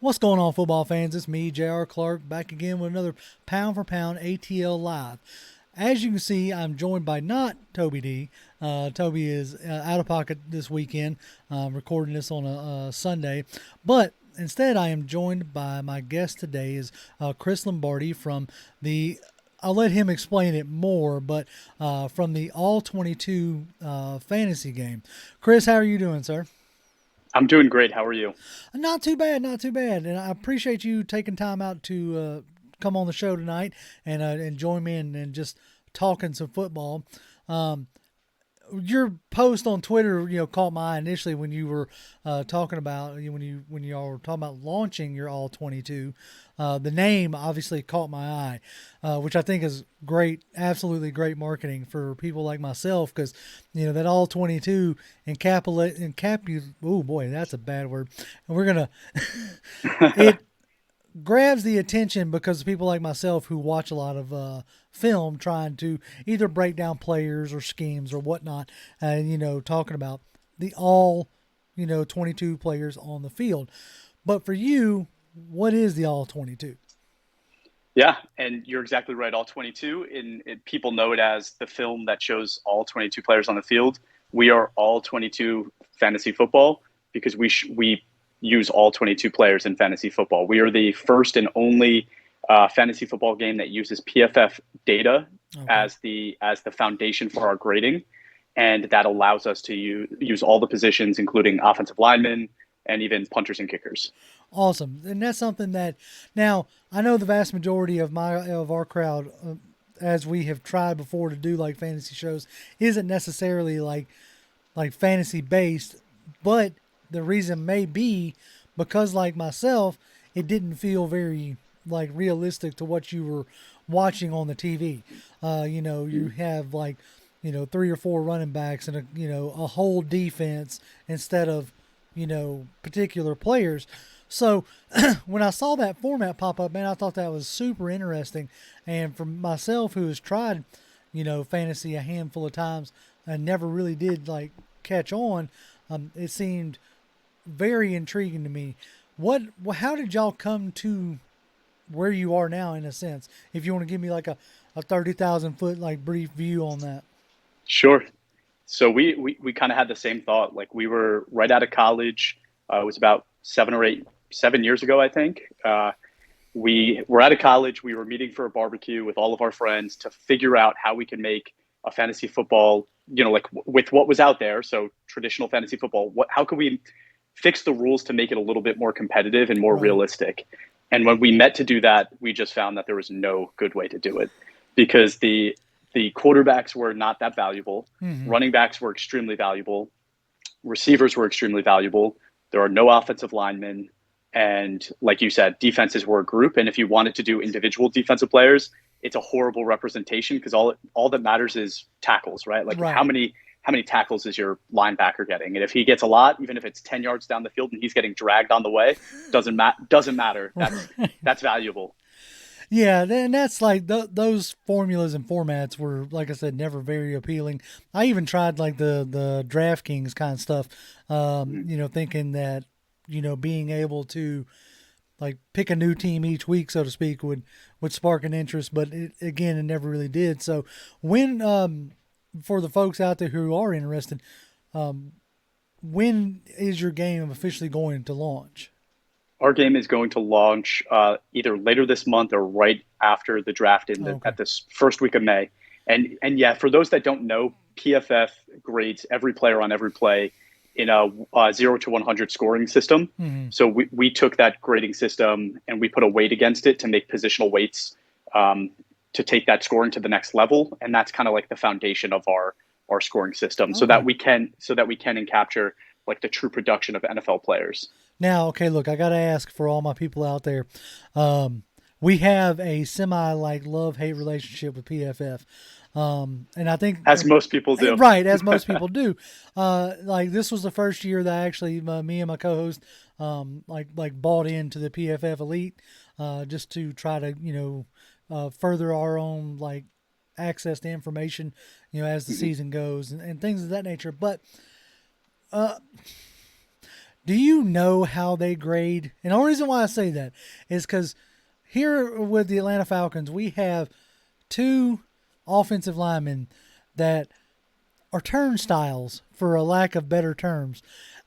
What's going on, football fans? It's me, J.R. Clark, back again with another Pound for Pound ATL Live. As you can see, I'm joined by not Toby D. Toby is out of pocket this weekend, recording this on a Sunday. But instead, I am joined by my guest today is Chris Lombardi from the, I'll let him explain it more, but from the All 22 fantasy game. Chris, how are you doing, sir? I'm doing great. How are you? Not too bad, not too bad. And I appreciate you taking time out to come on the show tonight and join me and just talking some football. Um, your post on Twitter, caught my eye initially when you were talking about when you all were talking about launching your all 22. The name obviously caught my eye, which I think is great, absolutely great marketing for people like myself because that all 22 oh boy, that's a bad word, and we're gonna it grabs the attention because of people like myself who watch a lot of film trying to either break down players or schemes or whatnot, and talking about the all 22 players on the field. But for you, what is the all 22? Yeah, and you're exactly right. All 22, people know it as the film that shows all 22 players on the field. We are all 22 fantasy football because we use all 22 players in fantasy football. We are the first and only fantasy football game that uses PFF data Okay. as the foundation for our grading, and that allows us to use all the positions, including offensive linemen and even punters and kickers. Awesome, and that's something that now I know the vast majority of our crowd, as we have tried before to do like fantasy shows, isn't necessarily like fantasy based, but the reason may be because like myself, it didn't feel very like realistic to what you were watching on the TV. You have like three or four running backs and a whole defense instead of particular players. So when I saw that format pop up, man, I thought that was super interesting. And for myself, who has tried, fantasy a handful of times and never really did like catch on, it seemed very intriguing to me. How did y'all come to where you are now, in a sense? If you want to give me like a 30,000 foot like brief view on that. Sure. So we kind of had the same thought. Like we were right out of college. It was about 7 years ago, I think. We were out of college. We were meeting for a barbecue with all of our friends to figure out how we can make a fantasy football, like with what was out there. So traditional fantasy football. How could we fix the rules to make it a little bit more competitive and more Right. realistic? And when we met to do that, we just found that there was no good way to do it because the quarterbacks were not that valuable. Mm-hmm. Running backs were extremely valuable. Receivers were extremely valuable. There are no offensive linemen. And like you said, defenses were a group. And if you wanted to do individual defensive players, it's a horrible representation because all that matters is tackles, right? Like Right. how many tackles is your linebacker getting? And if he gets a lot, even if it's 10 yards down the field and he's getting dragged on the way, doesn't matter. That's valuable. Yeah, and that's like those formulas and formats were, like I said, never very appealing. I even tried like the DraftKings kind of stuff, thinking that being able to like pick a new team each week, so to speak, would spark an interest. But again, it never really did. So when for the folks out there who are interested, when is your game officially going to launch? Our game is going to launch either later this month or right after the draft Okay. at this first week of May. And yeah, for those that don't know, PFF grades every player on every play in a 0 to 100 scoring system. Hmm. So we took that grading system and we put a weight against it to make positional weights um, to take that scoring to the next level. And that's kind of like the foundation of our scoring system, Okay. so that we can capture like the true production of NFL players. Now, okay, look, I got to ask for all my people out there. Um, we have a semi like love hate relationship with PFF. And I think, As most people do. right, as most people do. Like this was the first year that actually me and my co-host like bought into the PFF Elite, just to try to further our own like access to information, as the season goes and things of that nature. But Do you know how they grade? And the only reason why I say that is because here with the Atlanta Falcons, we have two offensive linemen that are turnstiles, for a lack of better terms.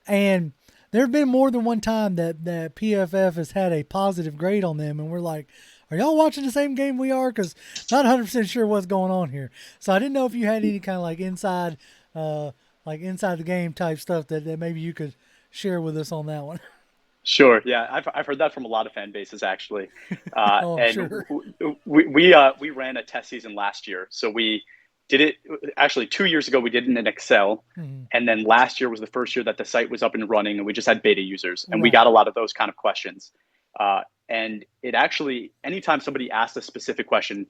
And there have been more than one time that PFF has had a positive grade on them, and we're like, are y'all watching the same game we are? Because not 100% sure what's going on here. So I didn't know if you had any kind of inside the game type stuff that maybe you could share with us on that one. Sure. Yeah, I've heard that from a lot of fan bases actually, Oh, I'm and sure. we ran a test season last year. So we did it actually 2 years ago. We did it in Excel, Mhm. and then last year was the first year that the site was up and running, and we just had beta users, and we Right. got a lot of those kind of questions. And it actually, anytime somebody asked a specific question,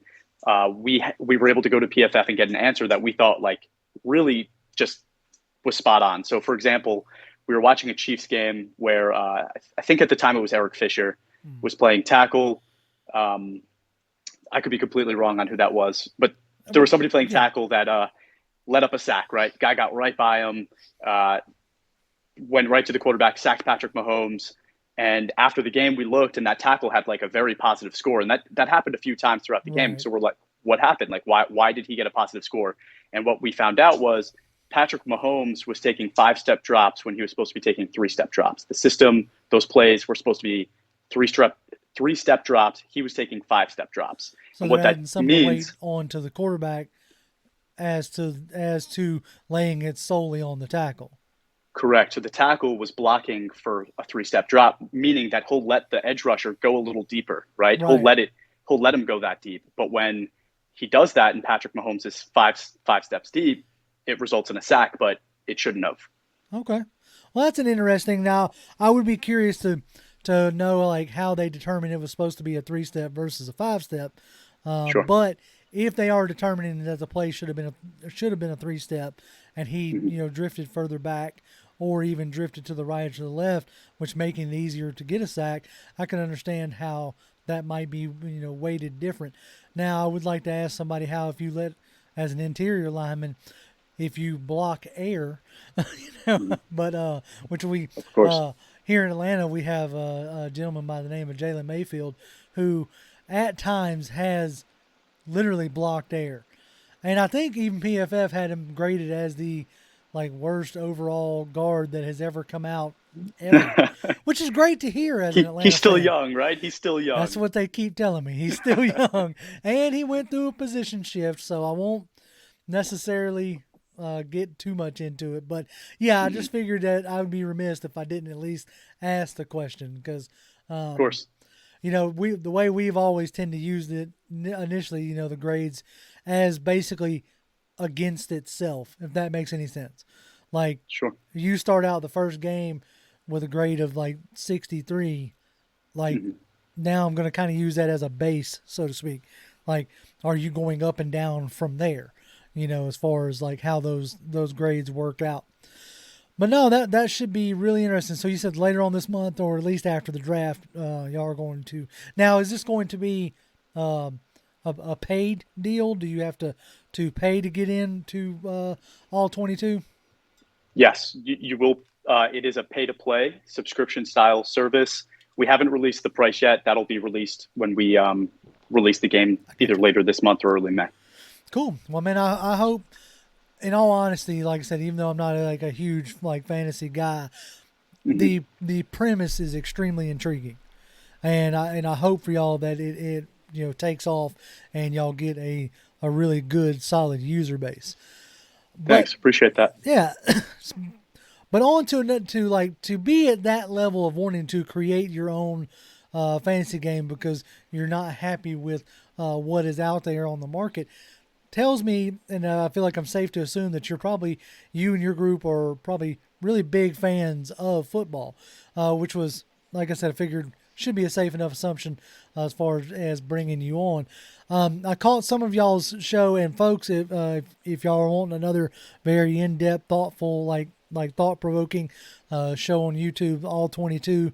we were able to go to PFF and get an answer that we thought like really just was spot on. So, for example, we were watching a Chiefs game where I think at the time it was Eric Fisher Mhm. was playing tackle. Um, I could be completely wrong on who that was, but there was somebody playing Yeah. tackle that let up a sack. Right, guy got right by him, uh, went right to the quarterback, sacked Patrick Mahomes. And after the game, we looked, and that tackle had like a very positive score, and that happened a few times throughout the game. Right. So we're like, what happened? Like, why did he get a positive score? And what we found out was Patrick Mahomes was taking 5-step drops when he was supposed to be taking 3-step drops. The system, those plays were supposed to be three step drops. He was taking 5-step drops, So and they're what that adding some of the weight means. onto the quarterback as to laying it solely on the tackle. Correct. So the tackle was blocking for a 3-step drop, meaning that he'll let the edge rusher go a little deeper, right? Right. He'll let him go that deep. But when he does that and Patrick Mahomes is five steps deep, it results in a sack, but it shouldn't have. Okay. Well, that's an interesting. Now, I would be curious to know like how they determined it was supposed to be a 3-step versus a 5-step. Sure. But if they are determining that the play should have been a 3-step, and he Mhm. drifted further back or even drifted to the right or to the left, which making it easier to get a sack, I can understand how that might be weighted different. Now, I would like to ask somebody how if you let as an interior lineman if you block air, Mhm. but which we Of course. uh, here in Atlanta we have a gentleman by the name of Jalen Mayfield who at times has literally blocked air, and I think even PFF had him graded as the like worst overall guard that has ever come out ever, which is great to hear as an He's Atlanta still fan. young, right? He's still That's young. what they keep telling me. He's still young, and he went through a position shift, so I won't necessarily get too much into it. But yeah, I Mhm. just figured that I would be remiss if I didn't at least ask the question because, Of um, course. we the way we've always tend to use it initially, the grades as basically against itself, if that makes any sense. Like Sure. you start out the first game with a grade of like 63, like Mhm. now I'm going to kind of use that as a base, so to speak. Like, are you going up and down from there? As far as like how those grades work out. But no, that should be really interesting. So you said later on this month, or at least after the draft, y'all are going to. Now, is this going to be um, a paid deal? Do you have to pay to get into all 22? Yes, you will. It is a pay to play subscription style service. We haven't released the price yet. That'll be released when we release the game I either got you. later this month or early May. Cool. Well, man, I hope, in all honesty, like I said, even though I'm not like a huge like fantasy guy, Mhm. the premise is extremely intriguing, and I hope for y'all that it takes off and y'all get a really good solid user base. But Thanks. Appreciate that. yeah, but on to like to be at that level of wanting to create your own fantasy game because you're not happy with what is out there on the market tells me, and I feel like I'm safe to assume that you and your group are probably really big fans of football, which was, like I said, I figured should be a safe enough assumption as far as bringing you on. I caught some of y'all's show, and folks, if y'all are wanting another very in depth, thoughtful, like thought provoking show on YouTube, all 22,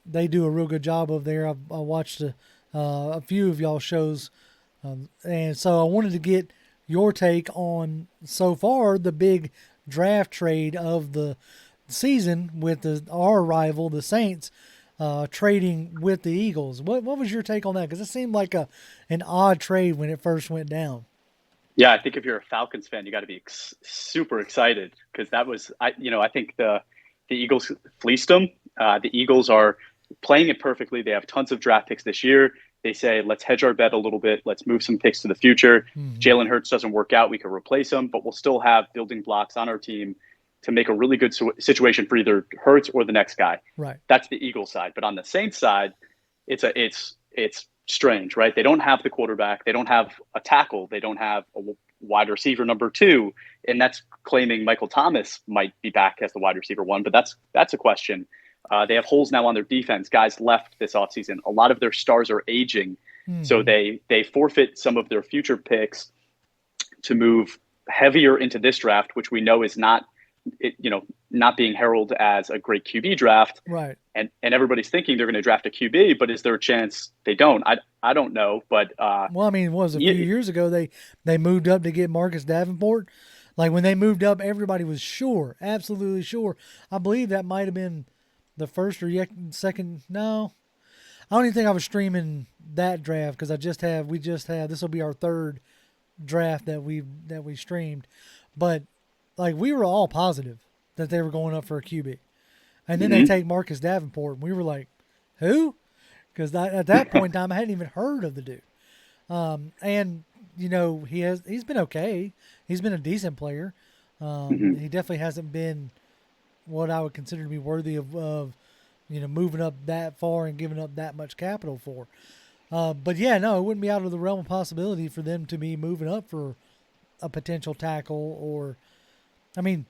they do a real good job of there. I watched a few of y'all shows and so I wanted to get your take on so far the big draft trade of season with our rival, the Saints, trading with the Eagles. What was your take on that? Because it seemed like an odd trade when it first went down. Yeah, I think if you're a Falcons fan, you got to be super excited because that was, I think the Eagles fleeced them. The Eagles are playing it perfectly. They have tons of draft picks this year. They say, let's hedge our bet a little bit. Let's move some picks to the future. Jalen Hurts doesn't work out. We could replace him, but we'll still have building blocks on our team to make a really good situation for either Hurts or the next guy. Right. That's the Eagles side. But on the Saints side, it's strange, right? They don't have the quarterback. They don't have a tackle. They don't have a wide receiver number 2. And that's claiming Michael Thomas might be back as the wide receiver 1, but that's a question. They have holes now on their defense. Guys left this offseason. A lot of their stars are aging. So they forfeit some of their future picks to move heavier into this draft, which we know is not being heralded as a great QB draft. Right. And everybody's thinking they're going to draft a QB, but is there a chance they don't? I don't know. But well, I mean, a few years ago they moved up to get Marcus Davenport. Like when they moved up, everybody was sure, absolutely sure. I believe that might have been the first or second. No, I don't even think I was streaming that draft because we just have this will be our third draft that we streamed, but like we were all positive that they were going up for a QB. And then they take Marcus Davenport, and we were like, who? Because at that point in time, I hadn't even heard of the dude. And, he's been okay. He's been a decent player. He definitely hasn't been what I would consider to be worthy of moving up that far and giving up that much capital for. But, yeah, no, it wouldn't be out of the realm of possibility for them to be moving up for a potential tackle or, I mean,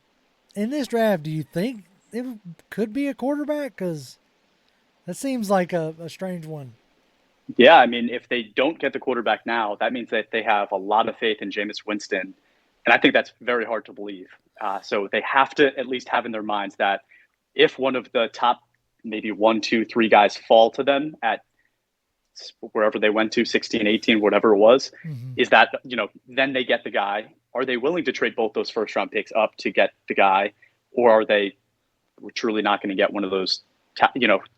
in this draft, do you think it could be a quarterback? Because that seems like a strange one. Yeah, I mean, if they don't get the quarterback now, that means that they have a lot of faith in Jameis Winston. And I think that's very hard to believe. So they have to at least have in their minds that if one of the top maybe 1, 2, 3 guys fall to them at wherever they went to, 16, 18, whatever it was, is that, then they get the guy. Are they willing to trade both those first round picks up to get the guy? Or are they truly not going to get one of those,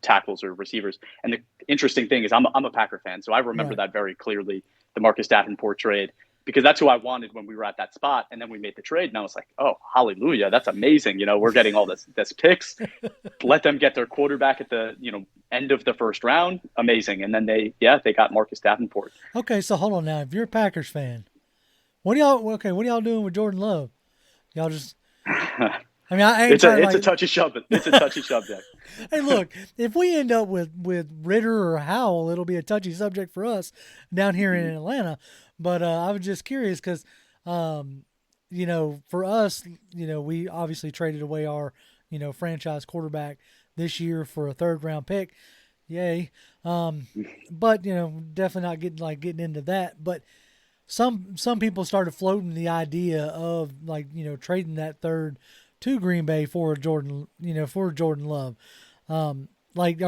tackles or receivers? And the interesting thing is I'm a Packer fan, so I remember that very clearly, the Marcus Davenport trade, because that's who I wanted when we were at that spot. And then we made the trade, and I was like, oh, hallelujah, that's amazing. We're getting all this picks. Let them get their quarterback at the, end of the first round. Amazing. And then they got Marcus Davenport. Okay, so hold on now. If you're a Packers fan, what are y'all doing with Jordan Love? Y'all just I mean, it's a touchy subject. It's a touchy subject. Hey, look, if we end up with Ritter or Howell, it'll be a touchy subject for us down here in Atlanta. But I was just curious because, for us, we obviously traded away our, franchise quarterback this year for a 3rd-round pick. Yay. But, definitely not getting into that. But some people started floating the idea of trading that third to Green Bay for Jordan Love. Are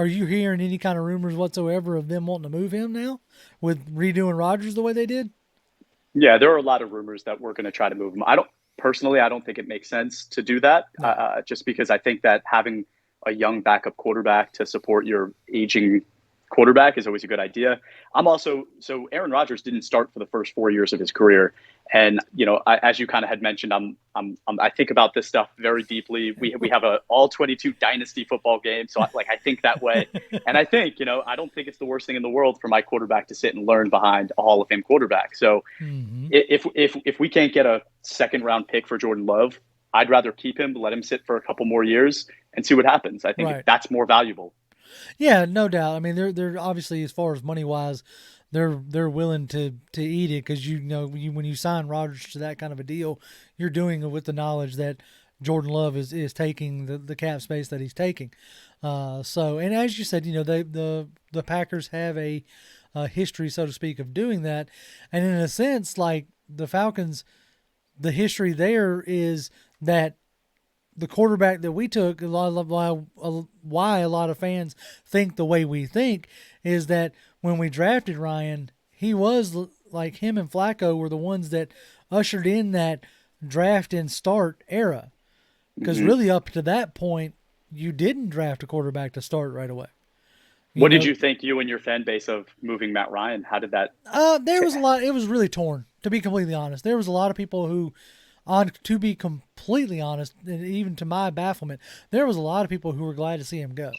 you hearing any kind of rumors whatsoever of them wanting to move him now with redoing Rodgers the way they did? Yeah, there are a lot of rumors that we're going to try to move him. I don't think it makes sense to do that, just because I think that having a young backup quarterback to support your aging quarterback is always a good idea. So Aaron Rodgers didn't start for the first 4 years of his career. And, as you kind of had mentioned, I think about this stuff very deeply. We have a all 22 dynasty football game. So I think that way. And I think, I don't think it's the worst thing in the world for my quarterback to sit and learn behind a Hall of Fame quarterback. So if we can't get a 2nd-round pick for Jordan Love, I'd rather keep him, let him sit for a couple more years and see what happens. I think that's more valuable. Yeah, no doubt. I mean, they're obviously, as far as money wise, they're willing to eat it because when you sign Rodgers to that kind of a deal, you're doing it with the knowledge that Jordan Love is taking the cap space that he's taking. And as you said, the Packers have a history, so to speak, of doing that, and in a sense, like the Falcons, the history there is that the quarterback that we took, why a lot of fans think the way we think is that when we drafted Ryan, he was like him and Flacco were the ones that ushered in that draft and start era. Because really up to that point, you didn't draft a quarterback to start right away. What did you think, you and your fan base, of moving Matt Ryan? How did that? There was a lot. It was really torn, to be completely honest. There was a lot of people who, to be completely honest, and even to my bafflement, there was a lot of people who were glad to see him go,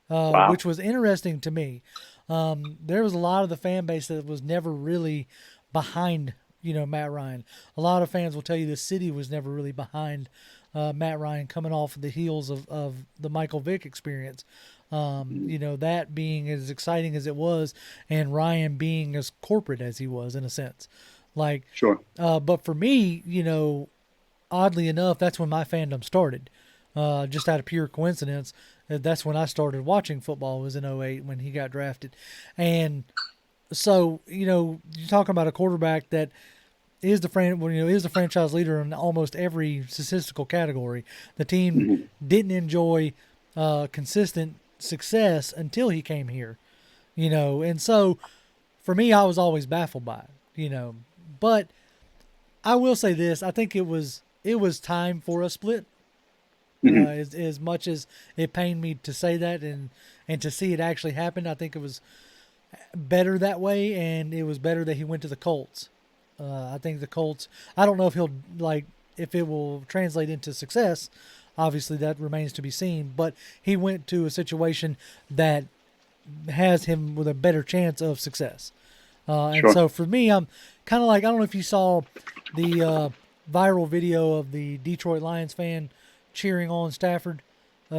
Wow. which was interesting to me. There was a lot of the fan base that was never really behind, Matt Ryan. A lot of fans will tell you the city was never really behind Matt Ryan coming off the heels of the Michael Vick experience. That being as exciting as it was, and Ryan being as corporate as he was in a sense. Like, Sure. but for me, oddly enough, that's when my fandom started. Just out of pure coincidence, that's when I started watching football. Was in '08 when he got drafted, and so you're talking about a quarterback that is the franchise leader in almost every statistical category. The team didn't enjoy consistent success until he came here, and so for me, I was always baffled by it, but I will say this: I think it was time for a split. As much as it pained me to say that and to see it actually happen, I think it was better that way, and it was better that he went to the Colts. I think the Colts. I don't know if it will translate into success. Obviously, that remains to be seen. But he went to a situation that has him with a better chance of success. And Sure. so for me, I'm kind of like, I don't know if you saw the viral video of the Detroit Lions fan cheering on Stafford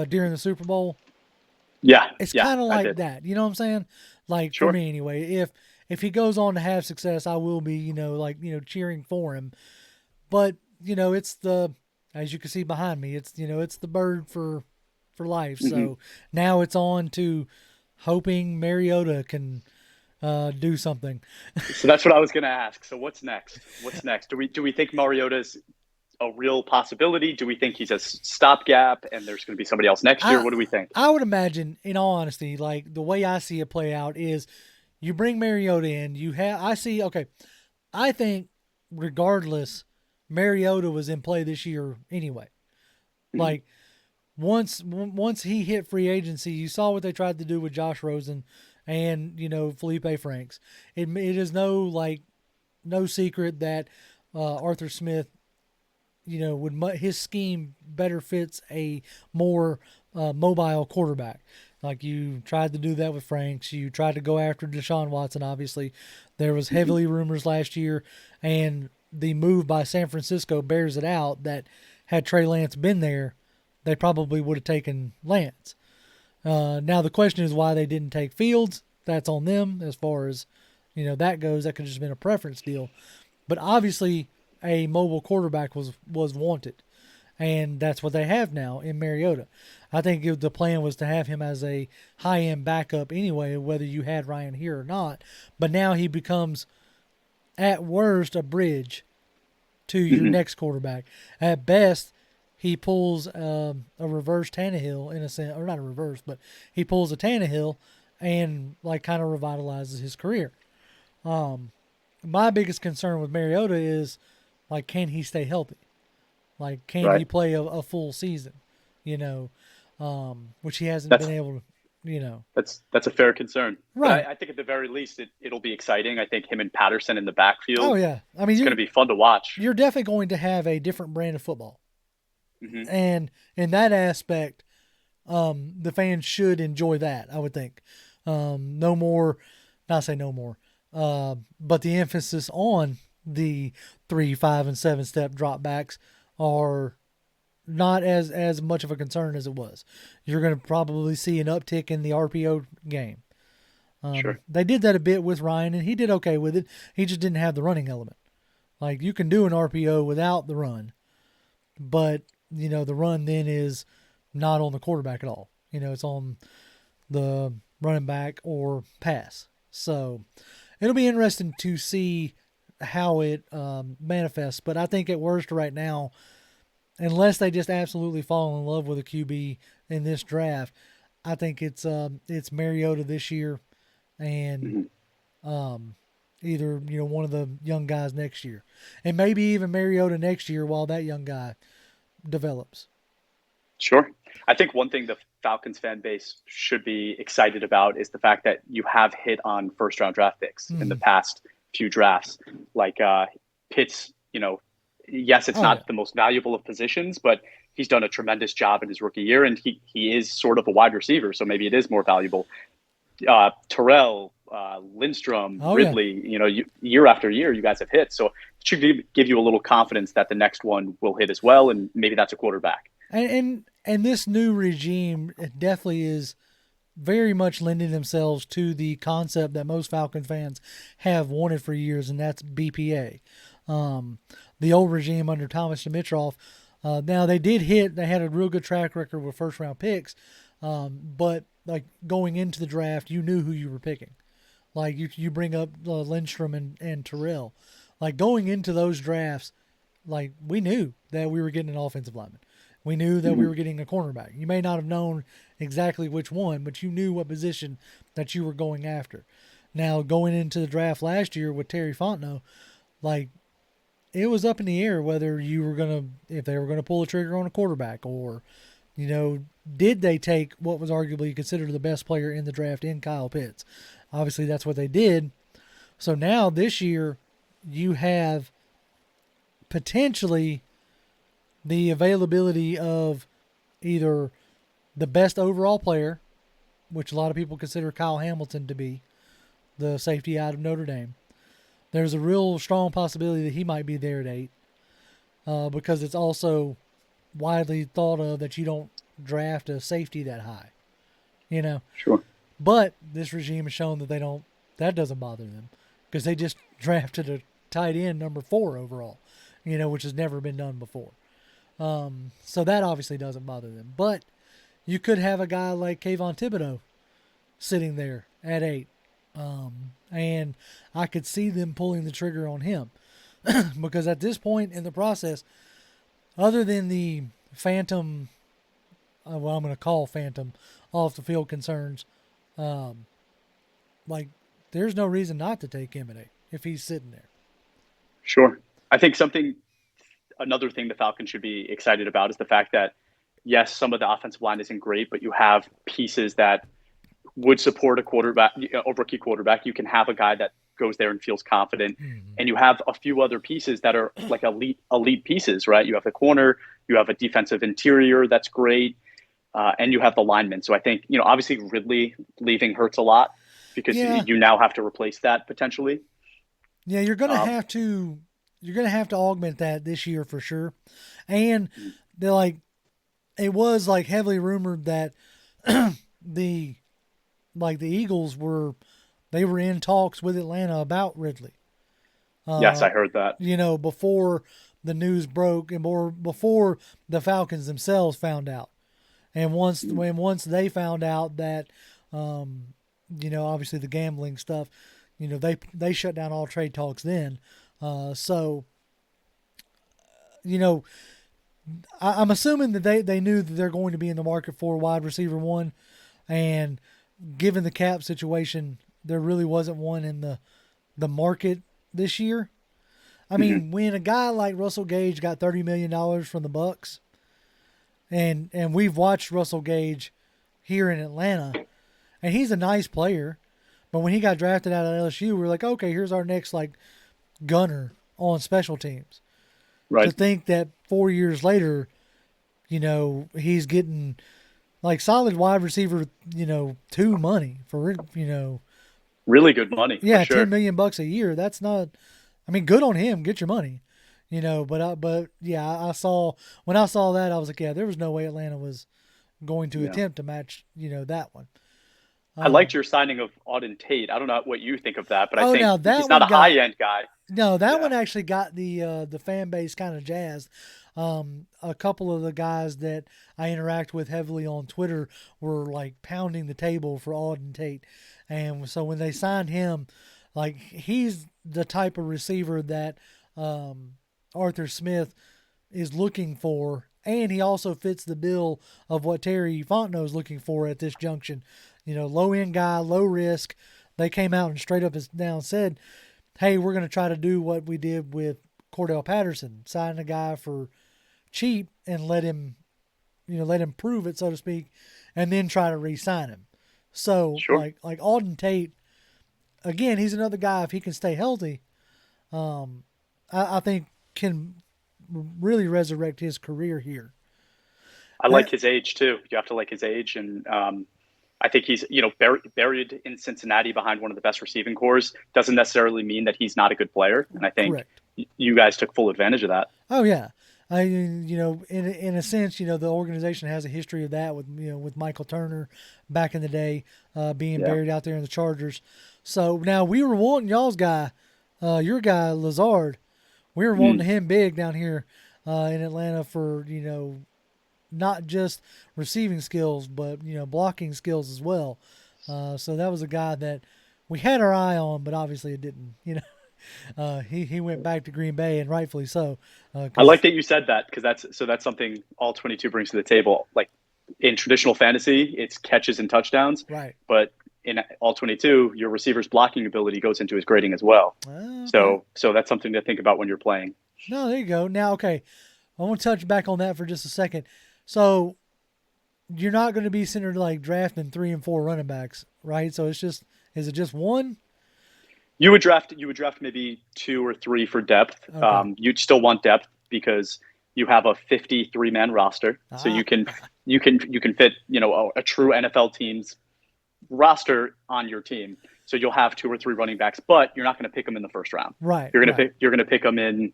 during the Super Bowl. Yeah. It's Yeah. kind of I like did. that. You know what I'm saying? Like for Sure. me anyway, if he goes on to have success, I will be, cheering for him. But, it's as you can see behind me, it's the bird for life. So now it's on to hoping Mariota can do something. So that's what I was going to ask. So what's next? What's next? Do we think Mariota's a real possibility? Do we think he's a stopgap and there's going to be somebody else next year? I What do we think? I would imagine, in all honesty, like the way I see it play out is you bring Mariota in, I think regardless, Mariota was in play this year anyway. Like once he hit free agency, you saw what they tried to do with Josh Rosen and Felipe Franks. It is no secret that Arthur Smith, his scheme better fits a more mobile quarterback. Like you tried to do that with Franks, you tried to go after Deshaun Watson. Obviously, there was heavily rumors last year, and the move by San Francisco bears it out that had Trey Lance been there, they probably would have taken Lance. Now the question is why they didn't take Fields. That's on them as far as that goes. That could have just been a preference deal, but obviously a mobile quarterback was wanted, and that's what they have now in Mariota. I think the plan was to have him as a high-end backup anyway, whether you had Ryan here or not. But now he becomes, at worst, a bridge to your next quarterback. At best, he pulls a reverse Tannehill in a sense, or not a reverse, but he pulls a Tannehill and kind of revitalizes his career. My biggest concern with Mariota is can he stay healthy? Can he Right. play a full season? Which he hasn't That's been able to. that's a fair concern. But Right. I think at the very least it'll be exciting. I think him and Patterson in the backfield, Oh yeah. I mean, it's going to be fun to watch. you're definitely going to have a different brand of football, Hmm. and in that aspect, the fans should enjoy that. I would think. No more, not say no more, but the emphasis on the 3, 5, and 7 step drop backs are not as much of a concern as it was. You're going to probably see an uptick in the RPO game. Sure. They did that a bit with Ryan, and he did okay with it. He just didn't have the running element. Like you can do an RPO without the run, but the run then is not on the quarterback at all. It's on the running back or pass. So it'll be interesting to see how it manifests. But I think at worst right now, unless they just absolutely fall in love with a QB in this draft, I think it's Mariota this year, and either one of the young guys next year, and maybe even Mariota next year while that young guy develops. Sure. I think one thing the Falcons fan base should be excited about is the fact that you have hit on first round draft picks in the Mm. past few drafts. Like Pitts, yes, it's Oh yeah. not the most valuable of positions, but he's done a tremendous job in his rookie year, and he is sort of a wide receiver, so maybe it is more valuable. Terrell, Lindstrom, Oh yeah. Ridley, year after year, you guys have hit. So it should give you a little confidence that the next one will hit as well, and maybe that's a quarterback. And this new regime it definitely is very much lending themselves to the concept that most Falcon fans have wanted for years, and that's BPA. Um, the old regime under Thomas Dimitroff. Now they did hit; they had a real good track record with first round picks, but like going into the draft, you knew who you were picking. Like you bring up Lindstrom and Terrell, like going into those drafts, like we knew that we were getting an offensive lineman. We knew that we Mm-hmm. were getting a cornerback. You may not have known exactly which one, but you knew what position that you were going after. Now going into the draft last year with Terry Fontenot, like it was up in the air whether you were gonna if they were gonna pull the trigger on a quarterback or, did they take what was arguably considered the best player in the draft in Kyle Pitts? Obviously that's what they did. So now this year you have potentially the availability of either the best overall player, which a lot of people consider Kyle Hamilton to be, the safety out of Notre Dame. There's a real strong possibility that he might be there at 8, because it's also widely thought of that you don't draft a safety that high, you know. Sure. But this regime has shown that they don't. That doesn't bother them because they just drafted a tight end number 4 overall, which has never been done before. So that obviously doesn't bother them. But you could have a guy like Kayvon Thibodeau sitting there at 8. And I could see them pulling the trigger on him because at this point in the process, other than the phantom, what I'm going to call phantom off the field concerns, like there's no reason not to take him at 8 if he's sitting there. Sure. I think another thing the Falcons should be excited about is the fact that, yes, some of the offensive line isn't great, but you have pieces that would support a quarterback, a rookie quarterback. You can have a guy that goes there and feels confident, Mm-hmm. and you have a few other pieces that are like elite pieces, right? You have the corner, you have a defensive interior that's great, and you have the linemen. So I think obviously Ridley leaving hurts a lot because Yeah, you now have to replace that potentially. yeah, you're gonna Um, have to augment that this year for sure. And they're like, it was like heavily rumored that the the Eagles were in talks with Atlanta about Ridley. yes, Uh, I heard that. before the news broke and before the Falcons themselves found out. And once they found out that, obviously the gambling stuff, they shut down all trade talks then. So, you know, I'm assuming that they knew that they're going to be in the market for wide receiver 1, and given the cap situation, there really wasn't one in the market this year. I Hmm. mean, when a guy like Russell Gage got $30 million from the Bucks, and we've watched Russell Gage here in Atlanta, and he's a nice player, but when he got drafted out of LSU, we were like, okay, here's our next gunner on special teams. To Right. think that 4 years later, he's getting solid wide receiver, 2 money for, Really good money for yeah, sure. $10 million a year. That's not, I mean, good on him. Get your money, but yeah, I saw, when I saw that, I was like, yeah, there was no way Atlanta was going to Yeah. attempt to match, that one. I liked Um, your signing of Auden Tate. I don't know what you think of that, but I oh, think now he's that not one a high got, end guy. no, that Yeah. one actually got the fan base kind of jazzed. A couple of the guys that I interact with heavily on Twitter were pounding the table for Auden Tate, and so when they signed him, he's the type of receiver that Arthur Smith is looking for, and he also fits the bill of what Terry Fontenot is looking for at this junction. Low end guy, low risk. They came out and straight up and down said, hey, we're going to try to do what we did with Cordell Patterson, sign a guy for cheap and let him let him prove it, so to speak, and then try to re-sign him. So Sure. like Alden Tate, again, he's another guy, if he can stay healthy, I think can really resurrect his career here. I That like his age too. You have to like his age, and I think he's buried in Cincinnati behind one of the best receiving cores. Doesn't necessarily mean that he's not a good player, and I think correct. you guys took full advantage of that. Oh yeah, in a sense, the organization has a history of that with Michael Turner back in the day, being Yeah. buried out there in the Chargers. So now we were wanting y'all's guy, your guy Lazard. We were wanting Mm. him big down here in Atlanta for not just receiving skills, but blocking skills as well. So that was a guy that we had our eye on, but obviously it didn't. He went back to Green Bay, and rightfully so. I like 'Cause that you said that because that's something all 22 brings to the table. Like in traditional fantasy, it's catches and touchdowns, right. but in all 22, your receiver's blocking ability goes into his grading as well. Okay. So that's something to think about when you're playing. No, there you go. Now, okay, I want to touch back on that for just a second. So you're not going to be sitting there like drafting 3 and 4 running backs, right? So is it just one? You would draft maybe 2 or 3 for depth. Okay. You'd still want depth because you have a 53-man roster, so Ah, you can fit a true NFL team's roster on your team. So you'll have 2 or 3 running backs, but you're not going to pick them in the first round. right, You're going to right. pick them in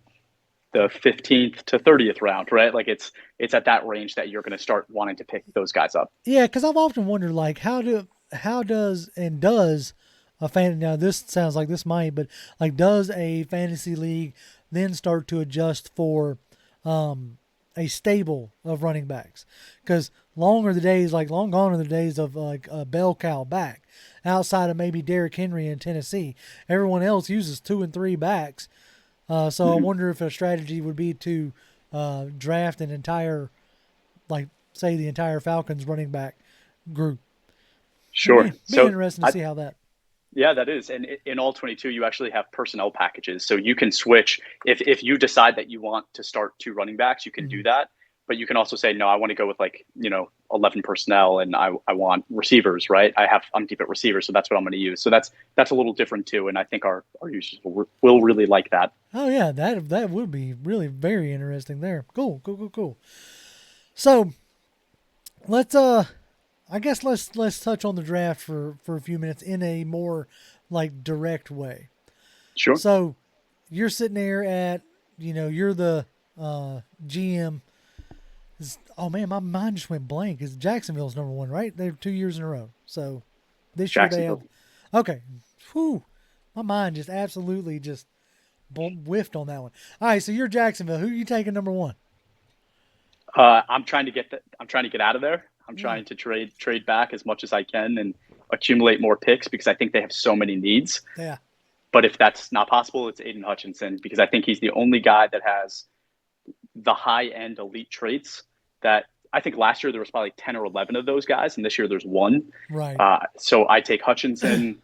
the 15th to 30th round, right? Like it's at that range that you're going to start wanting to pick those guys up. Yeah, because I've often wondered like does a fan now this sounds like this might, but like does a fantasy league then start to adjust for a stable of running backs? Because long gone are the days of like a bell cow back. Outside of maybe Derrick Henry in Tennessee, everyone else uses 2 and 3 backs. So I wonder if a strategy would be to draft an entire, like say the entire Falcons running back group. It'd Sure. be So interesting to see how that. yeah, that is. And in all 22, you actually have personnel packages. So you can switch if you decide that you want to start 2 running backs, you can do Mhm. that. But you can also say, no, I want to go with 11 personnel and I want receivers, right? I'm deep at receivers, so that's what I'm going to use. So that's a little different too. And I think our users will really like that. Oh yeah, that would be really very interesting there. Cool, cool, cool, cool. So let's I guess let's touch on the draft for a few minutes in a more like direct way. Sure. So you're sitting there at you're the GM. Oh man, my mind just went blank. Because Jacksonville's number 1, right? They're 2 years in a row. So this year they have. Jacksonville. Okay, whew, my mind just absolutely just whiffed on that one. All right, so you're Jacksonville. Who are you taking number 1? I'm trying to get out of there. I'm Mm, trying to trade back as much as I can and accumulate more picks because I think they have so many needs. yeah. But if that's not possible, it's Aiden Hutchinson because I think he's the only guy that has the high end elite traits that I think last year there was probably 10 or 11 of those guys, and this year there's one. Right. So I take Hutchinson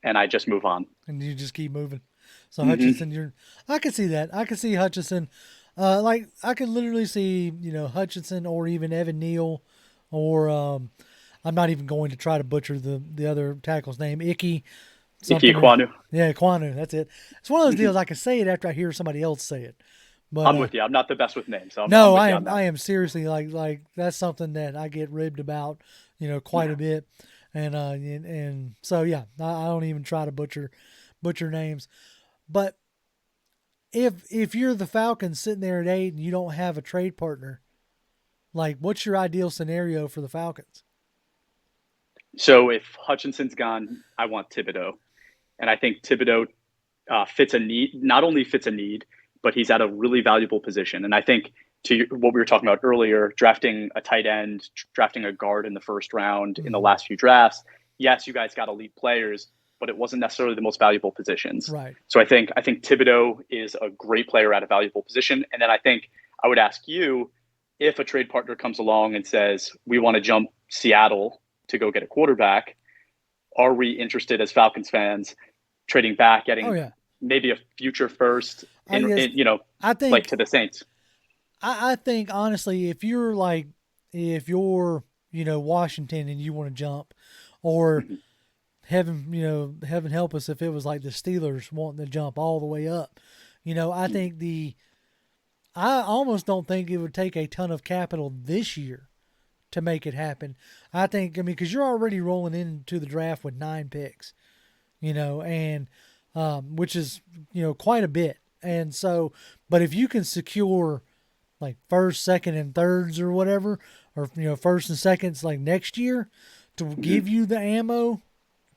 and I just move on. And you just keep moving. So Mm-hmm. Hutchinson, I can see that. I can see Hutchinson. Like I can literally see Hutchinson or even Evan Neal, or I'm not even going to try to butcher the other tackle's name, Icky. Ike Something. Ekwonu. Yeah, Kwanu. That's it. It's one of those deals I can say it after I hear somebody else say it. But I'm with you. I'm not the best with names, so I'm no, with I you am. on that. I am seriously like that's something that I get ribbed about, quite a bit, and so yeah, I don't even try to butcher names. But if you're the Falcons sitting there at 8 and you don't have a trade partner, like what's your ideal scenario for the Falcons? So if Hutchinson's gone, I want Thibodeau, and I think Thibodeau fits a need. Not only fits a need, but he's at a really valuable position. And I think what we were talking about earlier, drafting a tight end, drafting a guard in the first round in the Mm, last few drafts. Yes, you guys got elite players, but it wasn't necessarily the most valuable positions. right. So I think Thibodeau is a great player at a valuable position. And then I think I would ask you if a trade partner comes along and says we want to jump Seattle to go get a quarterback. Are we interested as Falcons fans trading back, Oh getting yeah. maybe a future first I guess in I like think to the Saints? I think honestly, if you're like if you're, Washington and you want to jump, or Mhm. heaven help us if it was like the Steelers wanting to jump all the way up. I think I almost don't think it would take a ton of capital this year to make it happen. Because you're already rolling into the draft with 9 picks, and which is, quite a bit. And so, but if you can secure like first, second, and thirds or whatever, or, first and seconds like next year to give you the ammo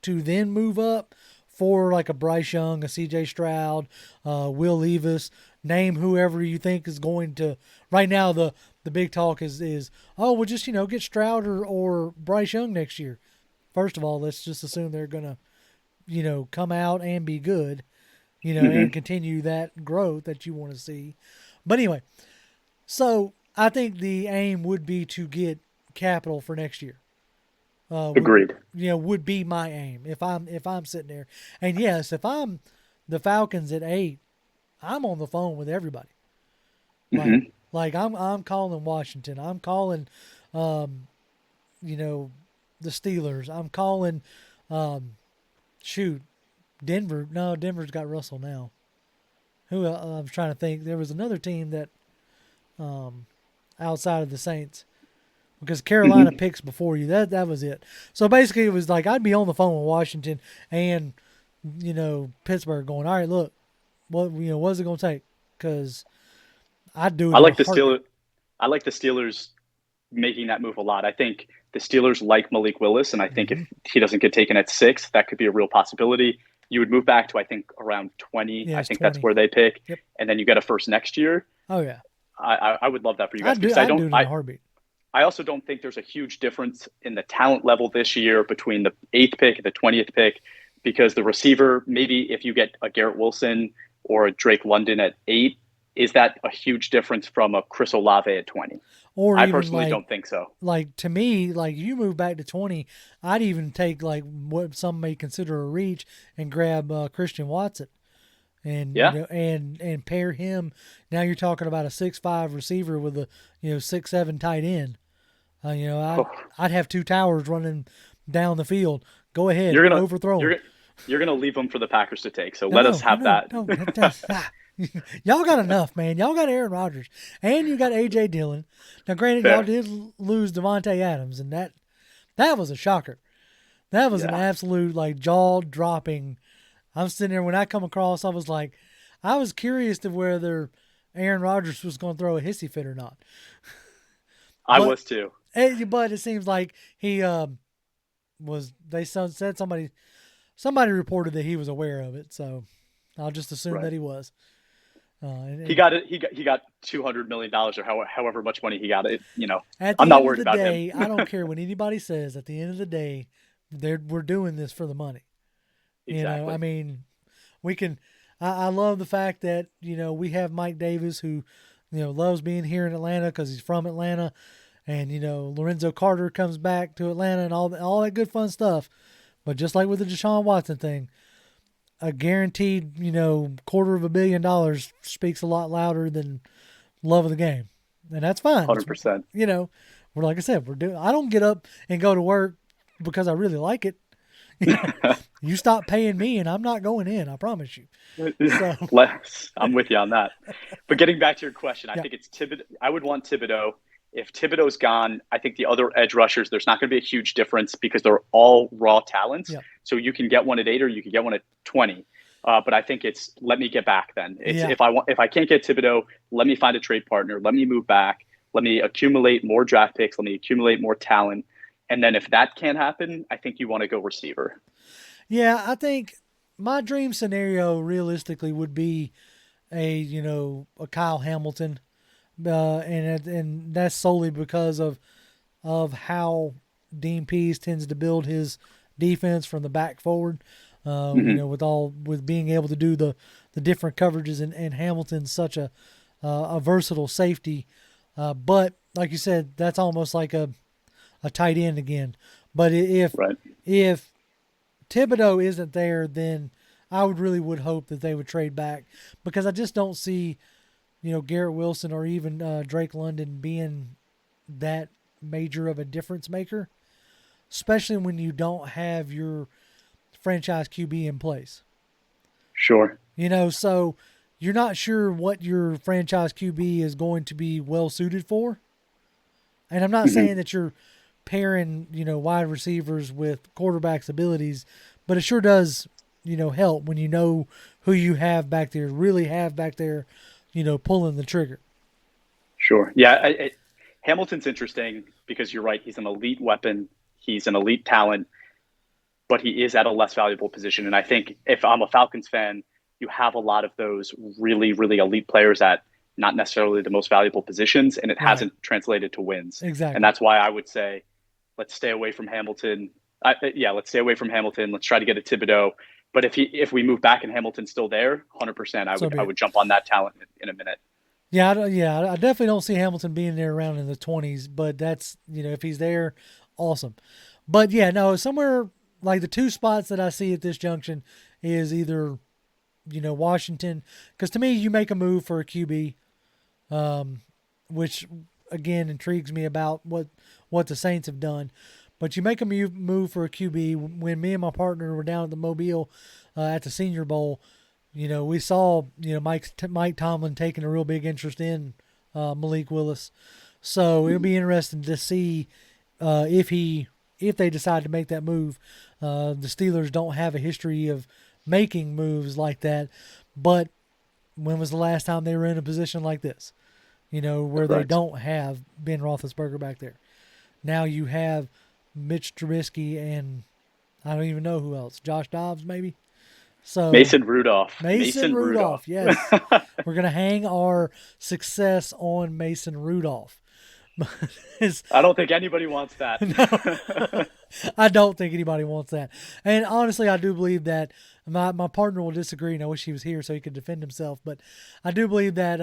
to then move up for like a Bryce Young, a C.J. Stroud, Will Levis, name whoever you think is going to. Right now, the big talk is we'll just get Stroud or Bryce Young next year. First of all, let's just assume they're gonna come out and be good, and continue that growth that you want to see. But anyway, so I think the aim would be to get capital for next year. Would Agreed. would be my aim if I'm sitting there. And yes, if I'm the Falcons at 8, I'm on the phone with everybody. Like Hmm. like I'm calling Washington. I'm calling the Steelers. I'm calling shoot, Denver. No, Denver's got Russell now. Who I'm trying to think. There was another team that outside of the Saints, because Carolina Hmm. picks before you. That was it. So basically, it was like I'd be on the phone with Washington and Pittsburgh, going, all right, look, what's it gonna take? Because I'd do it I in a like the heartbeat. Steelers. I like the Steelers making that move a lot. I think the Steelers like Malik Willis, and I think if Hmm. he doesn't get taken at 6, that could be a real possibility. You would move back to, I think, around 20. Yeah, I it's think that's 20. where they pick, Yep. and then you get a first next year. Oh yeah. I would love that for you guys I'd do because I'd do it in a heartbeat. I also don't think there's a huge difference in the talent level this year between the 8th pick and the 20th pick, because the receiver, maybe if you get a Garrett Wilson or a Drake London at 8, is that a huge difference from a Chris Olave at 20? Or I even personally don't think so. to me, like you move back to 20, I'd even take like what some may consider a reach and grab Christian Watson and Yeah. and pair him. Now you're talking about a 6'5" receiver with a 6'7" tight end. I'd have two towers running down the field. Go ahead, You're gonna overthrow them. you're you're gonna leave them for the Packers to take. So No, let us no, no, have no, that. no. Y'all got enough, man. Y'all got Aaron Rodgers, and you got AJ Dillon. Now, granted, y'all Fair. did lose Devontae Adams, and that was a shocker. That was an Yeah. absolute like jaw dropping. I'm sitting there when I come across. I was curious to whether Aaron Rodgers was going to throw a hissy fit or not. I But was too. but it seems like he was. They said somebody reported that he was aware of it. So I'll just assume Right. that he was. He And got it. He got $200 million or however much money he got. It. at I'm the not end of worried the about him. day, I don't care what anybody says. At the end of the day, we're doing this for the money. I Exactly. mean, we can. I love the fact that we have Mike Davis, who loves being here in Atlanta because he's from Atlanta, and Lorenzo Carter comes back to Atlanta and all that good fun stuff. But just like with the Deshaun Watson thing, a guaranteed $250 million speaks a lot louder than love of the game, and that's fine. It's 100%. you know, we're like I said, we're doing. I don't get up and go to work because I really like it. You stop paying me, and I'm not going in. I promise you. So Less. I'm with you on that. But getting back to your question, I yeah, think it's Thibodeau. I would want Thibodeau. If Thibodeau's gone, I think the other edge rushers, there's not going to be a huge difference because they're all raw talents. yeah, So you can get one at 8 or you can get one at 20. But I think it's let me get back then. It's yeah, if I can't get Thibodeau, let me find a trade partner. Let me move back. Let me accumulate more draft picks. Let me accumulate more talent. And then if that can't happen, I think you want to go receiver. yeah. I think my dream scenario realistically would be a Kyle Hamilton, and that's solely because of how Dean Pease tends to build his defense from the back forward. Hmm. With being able to do the different coverages, and Hamilton's such a versatile safety. But like you said, that's almost like a tight end again. But Right. if Thibodeau isn't there, then I would hope that they would trade back, because I just don't see Garrett Wilson or even Drake London being that major of a difference maker, especially when you don't have your franchise QB in place. Sure. So you're not sure what your franchise QB is going to be well suited for. And I'm not Hmm. saying that you're pairing, wide receivers with quarterbacks' abilities, but it sure does, help when you know who you have back there, really have back there, pulling the trigger. Sure. Yeah. Hamilton's interesting because you're right. He's an elite weapon. He's an elite talent, but he is at a less valuable position. And I think if I'm a Falcons fan, you have a lot of those really, really elite players at not necessarily the most valuable positions, and it Right. hasn't translated to wins. And Exactly. that's why I would say, let's stay away from Hamilton. Yeah, let's stay away from Hamilton. Let's try to get a Thibodeau. But if we move back and Hamilton's still there, 100%, So be I it. would jump on that talent in a minute. Yeah, I definitely don't see Hamilton being there around in the 20s, but that's, if he's there, awesome. But yeah, no, somewhere like the two spots that I see at this junction is either, Washington, because to me, you make a move for a QB, which again intrigues me about what the Saints have done. But you make a move for a QB. When me and my partner were down at the Mobile at the Senior Bowl, we saw Mike Tomlin taking a real big interest in Malik Willis. So it'll be interesting to see if they decide to make that move. The Steelers don't have a history of making moves like that, but when was the last time they were in a position like this? Where they Correct. don't have Ben Roethlisberger back there. Now you have Mitch Trubisky and I don't even know who else. Josh Dobbs, maybe. So Mason Rudolph. Mason Mason Rudolph. Rudolph, yes, we're gonna hang our success on Mason Rudolph. I don't think anybody wants that. I don't think anybody wants that. And honestly, I do believe that my partner will disagree, and I wish he was here so he could defend himself. But I do believe that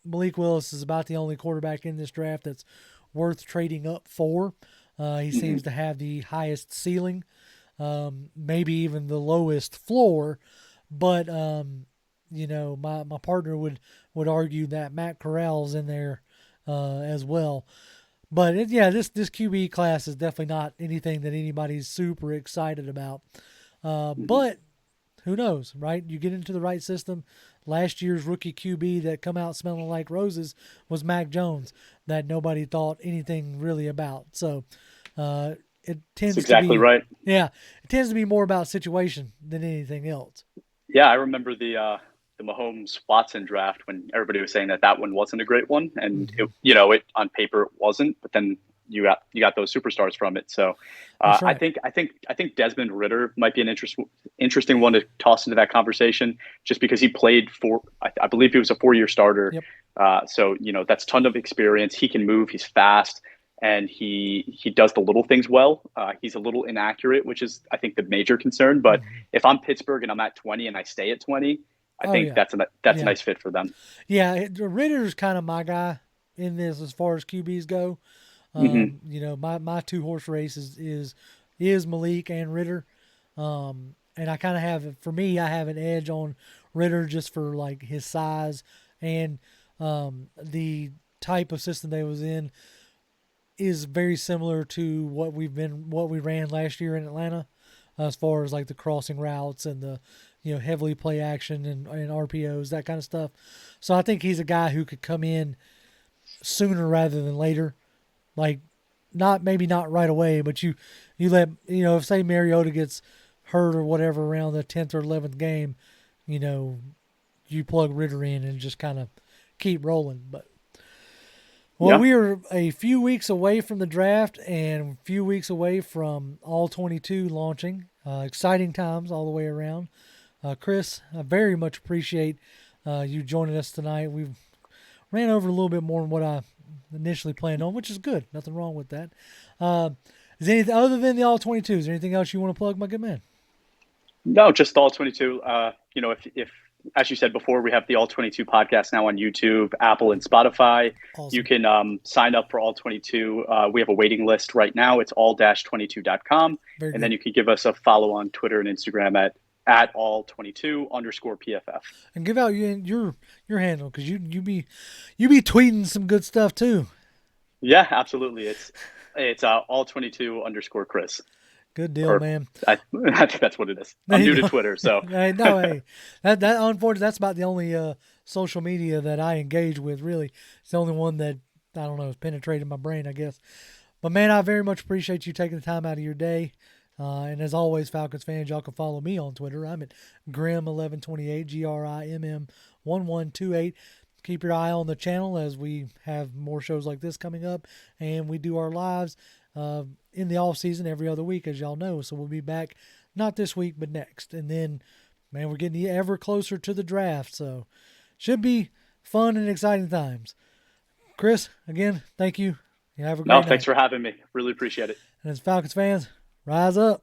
Malik Willis is about the only quarterback in this draft that's worth trading up for. He seems to have the highest ceiling, maybe even the lowest floor. But my partner would argue that Matt Corral's in there as well. But this QB class is definitely not anything that anybody's super excited about. But who knows, right? You get into the right system. Last year's rookie QB that come out smelling like roses was Mac Jones, that nobody thought anything really about. So it That's tends to exactly be, right. yeah, it tends to be more about situation than anything else. Yeah, I remember the Mahomes Watson draft when everybody was saying that one wasn't a great one, and Mm-hmm. it on paper it wasn't, but then you got those superstars from it. So That's I right. think Desmond Ritter might be an interesting one to toss into that conversation, just because he played for I believe he was a 4-year starter. Yep. So that's ton of experience. He can move. He's fast. And he does the little things well. He's a little inaccurate, which is I think the major concern. But Mm-hmm. if I'm Pittsburgh and I'm at 20 and I stay at 20, I Oh think yeah. that's a Yeah. nice fit for them. Yeah. Ritter's kind of my guy in this as far as QBs go. Hmm. My two horse race is Malik and Ritter. And I kind of have, for me, I have an edge on Ritter just for like his size and the type of system they was in is very similar to what we ran last year in Atlanta, as far as like the crossing routes and the heavily play action and RPOs, that kind of stuff. So I think he's a guy who could come in sooner rather than later, like not right away, but you let if say Mariota gets hurt or whatever around the 10th or 11th game, you know you plug Ritter in and just kind of keep rolling. But well, Yeah. we are a few weeks away from the draft and a few weeks away from all 22 launching. Exciting times all the way around. Chris, I very much appreciate you joining us tonight. We've ran over a little bit more than what I initially planned on, which is good. Nothing wrong with that. Uh, is anything other than the all 22? Is there anything else you want to plug, my good man? No, just all 22. If as you said before, we have the all 22 podcast now on YouTube, Apple, and Spotify. You Awesome. can sign up for all 22. We have a waiting list right now. It's all-22.com. Very And then good. you can give us a follow on Twitter and Instagram at all22_PFF. And give out your handle because you be tweeting some good stuff too. Yeah, absolutely. It's all22_Chris. Good deal, Or man. I think that's what it is. There I'm you new go. to Twitter, so Hey, no, hey, that unfortunately, that's about the only social media that I engage with. Really, it's the only one that I don't know has penetrated my brain, I guess. But man, I very much appreciate you taking the time out of your day. And as always, Falcons fans, y'all can follow me on Twitter. I'm at Grim1128, GRIMM1128. Keep your eye on the channel as we have more shows like this coming up, and we do our lives in the off season every other week, as y'all know. So we'll be back not this week, but next. And then, man, we're getting ever closer to the draft, so should be fun and exciting times. Chris, again, thank you. You have a great no, night. thanks for having me. Really appreciate it. And as Falcons fans, rise up.